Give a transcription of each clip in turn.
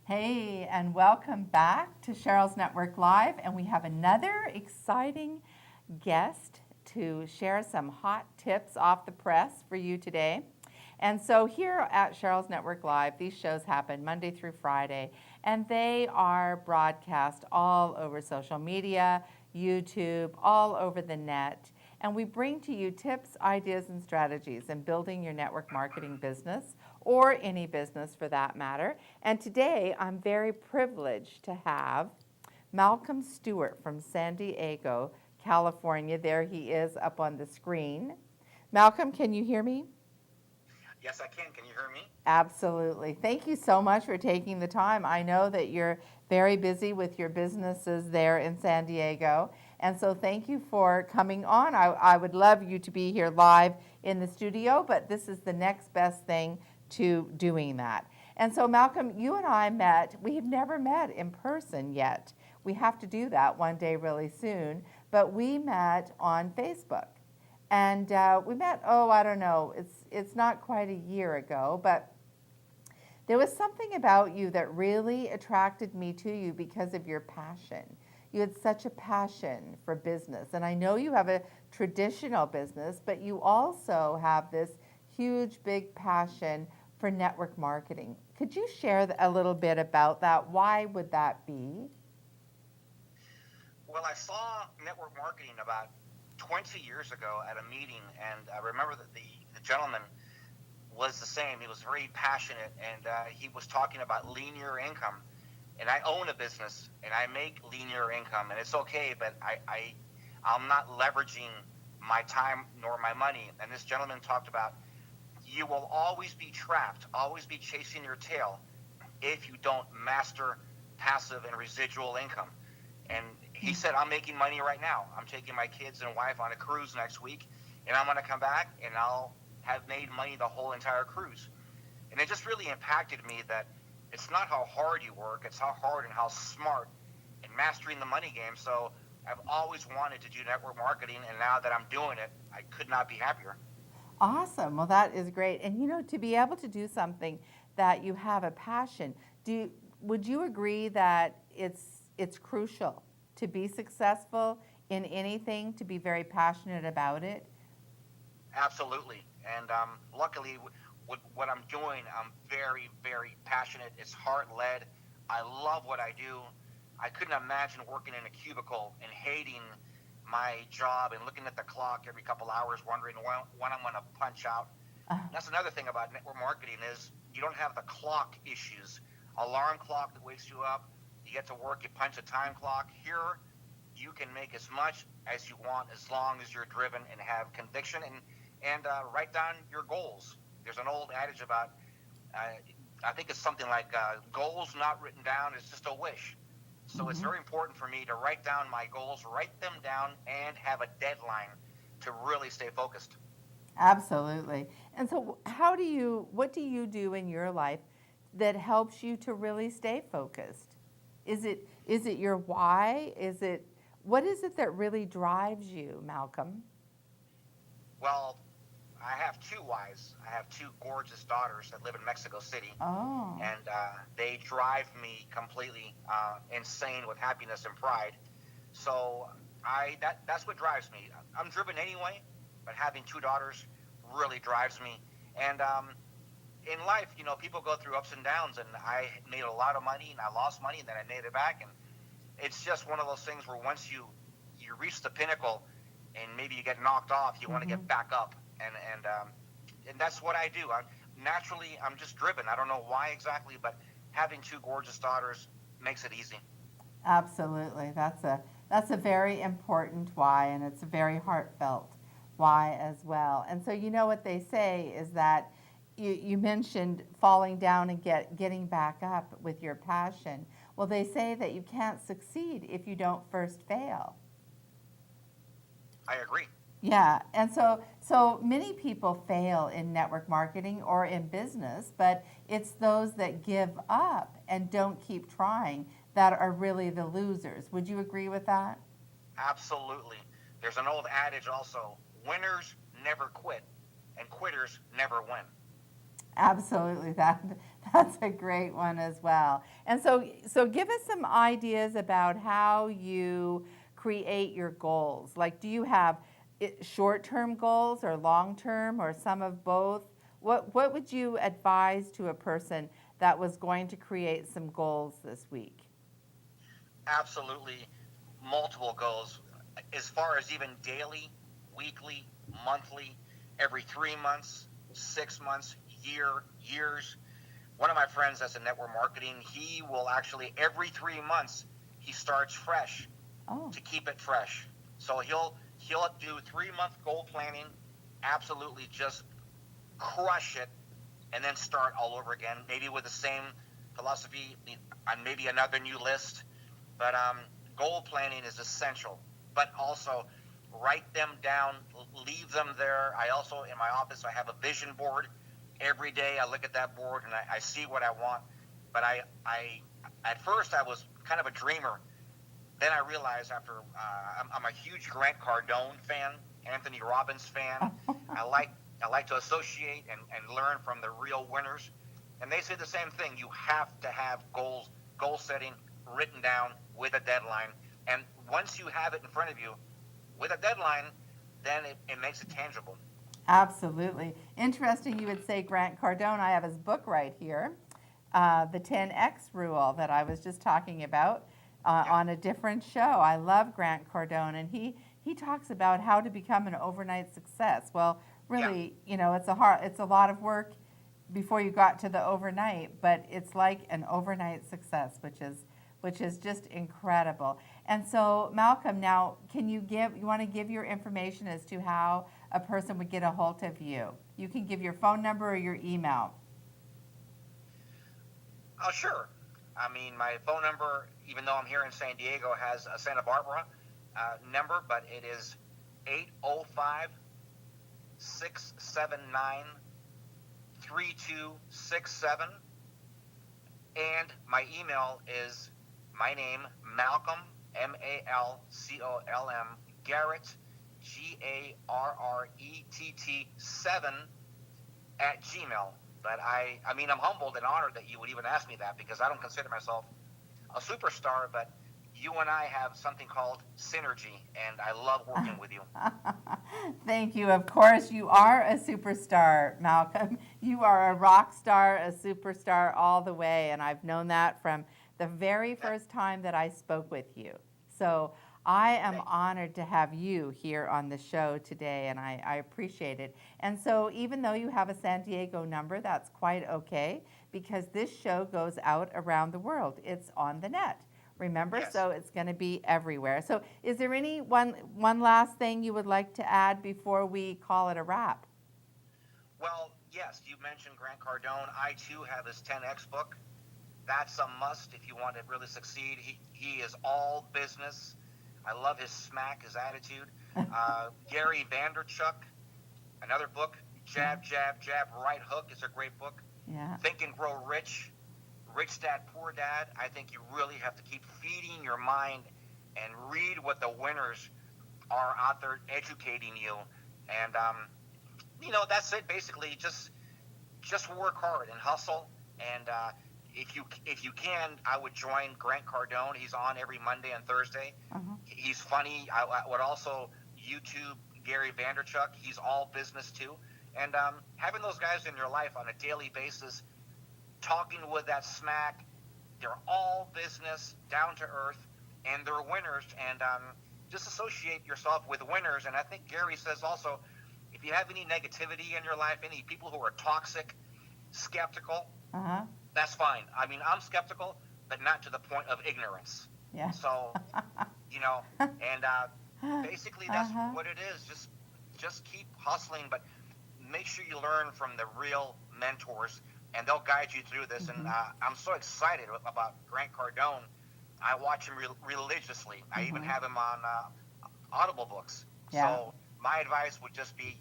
Hey, and welcome back to Cheryl's Network Live. And we have another exciting guest to share some hot tips off the press for you today. And so, here at Cheryl's Network Live, these shows happen Monday through Friday, and they are broadcast all over social media, YouTube, all over the net. And we bring to you tips, ideas, and strategies in building your network marketing business or any business for that matter. And today I'm very privileged to have Malcolm Stewart from San Diego, California. There he is up on the screen. Malcolm, can you hear me? Yes, I can. Can you hear me? Absolutely. Thank you so much for taking the time. I know that you're very busy with your businesses there in San Diego. And so thank you for coming on. I would love you to be here live in the studio, but this is the next best thing to doing that. And so, Malcolm, you and I met. We have never met in person yet. We have to do that one day really soon. But we met on Facebook. And we met, I don't know, it's not quite a year ago, but there was something about you that really attracted me to you because of your passion. You had such a passion for business. And I know you have a traditional business, but you also have this huge, big passion for network marketing. Could you share a little bit about that? Why would that be? Well, I saw network marketing about 20 years ago at a meeting, and I remember that the gentleman was the same. He was very passionate, and he was talking about linear income. And I own a business, and I make linear income, and it's okay, but I'm not leveraging my time nor my money. And this gentleman talked about you will always be trapped, always be chasing your tail if you don't master passive and residual income. And he said, I'm making money right now. I'm taking my kids and wife on a cruise next week, and I'm going to come back and I'll have made money the whole entire cruise. And it just really impacted me that it's not how hard you work, it's how hard and how smart and mastering the money game. So I've always wanted to do network marketing, and now that I'm doing it, I could not be happier. Awesome. Well, that is great. And to be able to do something that you have a passion, would you agree that it's crucial to be successful in anything, to be very passionate about it? Absolutely. And luckily, with what I'm doing, I'm very, very passionate. It's heart led. I love what I do. I couldn't imagine working in a cubicle and hating my job and looking at the clock every couple hours, wondering when I'm going to punch out. Uh, And that's another thing about network marketing is you don't have the clock issues. Alarm clock that wakes you up. You get to work. You punch a time clock. Here, you can make as much as you want as long as you're driven and have conviction and write down your goals. There's an old adage about uh, I think it's something like goals not written down is just a wish. So it's mhm. very important for me to write down my goals, write them down, and have a deadline to really stay focused. Absolutely. And so, what do you do in your life that helps you to really stay focused? Is it your why? What is it that really drives you, Malcolm? Well, I have two wives. I have two gorgeous daughters that live in Mexico City, Oh, and they drive me completely insane with happiness and pride. So that's what drives me. I'm driven anyway, but having two daughters really drives me. And in life, people go through ups and downs, and I made a lot of money, and I lost money, and then I made it back, and it's just one of those things where once you reach the pinnacle, and maybe you get knocked off, you want to get hmm, back up, and that's what I do. I'm just driven. I don't know why exactly, but having two gorgeous daughters makes it easy. absolutely. That's a very important why, and it's a very heartfelt why as well. And so, what they say is that you mentioned falling down and getting back up with your passion. Well, they say that you can't succeed if you don't first fail. I agree. Yeah, and so many people fail in network marketing or in business, but it's those that give up and don't keep trying that are really the losers. Would you agree with that? Absolutely. There's an old adage also: winners never quit, and quitters never win. Absolutely, That's a great one as well. And so give us some ideas about how you create your goals. Like, do you have short-term goals or long-term or some of both? What would you advise to a person that was going to create some goals this week? Absolutely, multiple goals. As far as even daily, weekly, monthly, every 3 months, 6 months, years. One of my friends that's in network marketing, he will actually every 3 months he starts fresh Oh, to keep it fresh. So he'll do 3 month goal planning, absolutely just crush it, and then start all over again, maybe with the same philosophy on maybe another new list. But goal planning is essential. But also write them down, leave them there. I also in my office I have a vision board. Every day I look at that board and I see what I want. But I at first I was kind of a dreamer. Then I realized I'm a huge Grant Cardone fan, Anthony Robbins fan. I like I like to associate and learn from the real winners. And they say the same thing. You have to have goal setting written down with a deadline. And once you have it in front of you with a deadline, then it makes it tangible. absolutely. Interesting you would say Grant Cardone. I have his book right here, The 10X Rule that I was just talking about Yeah. on a different show. I love Grant Cardone, and he talks about how to become an overnight success. Well, Yeah. really, it's a lot of work before you got to the overnight, but it's like an overnight success, which is just incredible. And so, Malcolm, now you want to give your information as to how a person would get a hold of you? You can give your phone number or your email. Oh, sure. I mean, my phone number, even though I'm here in San Diego, has a Santa Barbara number, but it is 805 679 3267. And my email is my name, Malcolm, Malcolm, Garrett, Garrett, 7 at Gmail. But I mean, I'm humbled and honored that you would even ask me that because I don't consider myself a superstar, but you and I have something called synergy, and I love working with you. Thank you. Of course, you are a superstar, Malcolm. You are a rock star, a superstar all the way, and I've known that from the very first time that I spoke with you. So I am honored to have you here on the show today, and I appreciate it. And so even though you have a San Diego number, that's quite okay because this show goes out around the world. It's on the net. Remember, Yes. so it's going to be everywhere. So is there any one last thing you would like to add before we call it a wrap? Well, yes, you mentioned Grant Cardone. I too have his 10X book. That's a must if you want to really succeed. He is all business. I love his smack, his attitude. Gary Vaynerchuk, another book, Jab, Jab, Jab, Right Hook is a great book. Yeah. Think and Grow Rich, Rich Dad, Poor Dad. I think you really have to keep feeding your mind and read what the winners are out there educating you. And, that's it basically. Just work hard and hustle. And if you can, I would join Grant Cardone. He's on every Monday and Thursday. Uh-huh. He's funny. I would also YouTube Gary Vaynerchuk. He's all business too. And having those guys in your life on a daily basis, talking with that smack, they're all business, down to earth, and they're winners. And just associate yourself with winners. And I think Gary says also, if you have any negativity in your life, any people who are toxic, skeptical, Uh-huh. that's fine. I mean, I'm skeptical, but not to the point of ignorance. Yeah. So, and basically that's Uh-huh. what it is. Just keep hustling, but make sure you learn from the real mentors, and they'll guide you through this. Mm-hmm. And I'm so excited about Grant Cardone. I watch him religiously. I even have him on Audible books. Yeah. So my advice would just be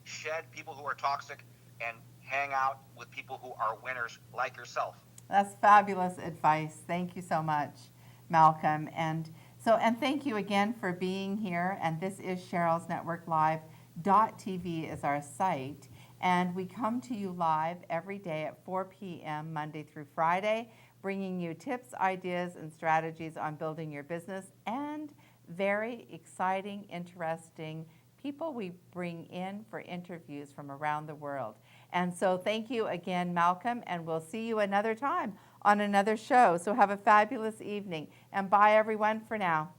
shed people who are toxic and hang out with people who are winners like yourself. That's fabulous advice. Thank you so much, Malcolm. And thank you again for being here. And this is Cheryl's Network Live. .tv is our site. And we come to you live every day at 4 p.m. Monday through Friday, bringing you tips, ideas, and strategies on building your business, and very exciting, interesting people we bring in for interviews from around the world. And so thank you again, Malcolm, and we'll see you another time on another show. So have a fabulous evening, and bye everyone for now.